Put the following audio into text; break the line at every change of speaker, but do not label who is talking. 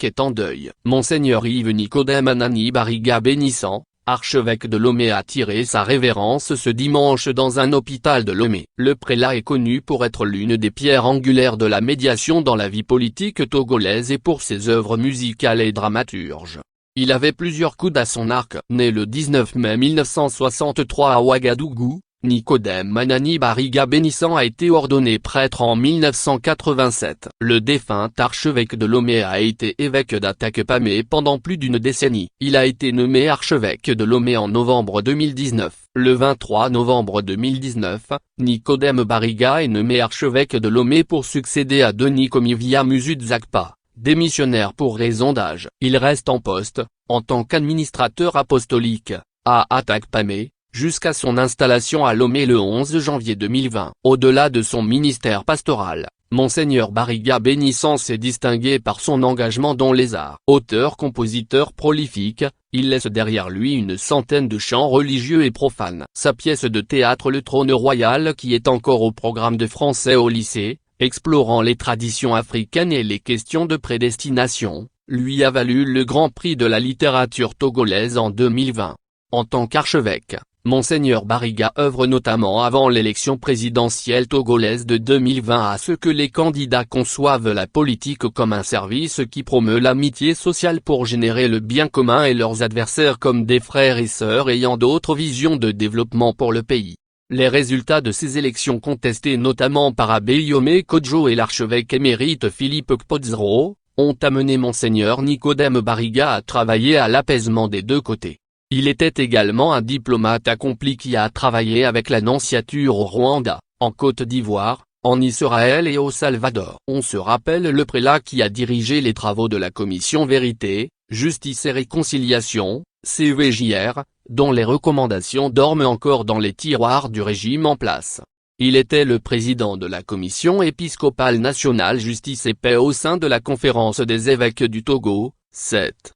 est en deuil. Monseigneur Yves Nicodème Anani Bariga Bénissant, archevêque de Lomé a tiré sa révérence ce dimanche dans un hôpital de Lomé. Le prélat est connu pour être l'une des pierres angulaires de la médiation dans la vie politique togolaise et pour ses œuvres musicales et dramaturges. Il avait plusieurs coudes à son arc. Né le 19 mai 1963 à Ouagadougou, Nicodème Anani Bariga Bénissant a été ordonné prêtre en 1987. Le défunt archevêque de Lomé a été évêque d'Atakpamé pendant plus d'une décennie. Il a été nommé archevêque de Lomé en novembre 2019. Le 23 novembre 2019, Nicodème Bariga est nommé archevêque de Lomé pour succéder à Denis Komivia Muzuzakpa, démissionnaire pour raison d'âge. Il reste en poste, en tant qu'administrateur apostolique, à Atakpamé, jusqu'à son installation à Lomé le 11 janvier 2020. Au-delà de son ministère pastoral, Monseigneur Bariga Bénissant s'est distingué par son engagement dans les arts. Auteur-compositeur prolifique, il laisse derrière lui une centaine de chants religieux et profanes. Sa pièce de théâtre Le Trône Royal, qui est encore au programme de français au lycée, explorant les traditions africaines et les questions de prédestination, lui a valu le Grand Prix de la littérature togolaise en 2020. En tant qu'archevêque, Monseigneur Bariga œuvre notamment avant l'élection présidentielle togolaise de 2020 à ce que les candidats conçoivent la politique comme un service qui promeut l'amitié sociale pour générer le bien commun et leurs adversaires comme des frères et sœurs ayant d'autres visions de développement pour le pays. Les résultats de ces élections contestées notamment par Abeyome Kodjo et l'archevêque émérite Philippe Kpodzro, ont amené Monseigneur Nicodème Bariga à travailler à l'apaisement des deux côtés. Il était également un diplomate accompli qui a travaillé avec la nonciature au Rwanda, en Côte d'Ivoire, en Israël et au Salvador. On se rappelle le prélat qui a dirigé les travaux de la commission Vérité, Justice et Réconciliation, CEVJR, dont les recommandations dorment encore dans les tiroirs du régime en place. Il était le président de la commission épiscopale nationale Justice et Paix au sein de la Conférence des évêques du Togo, 7.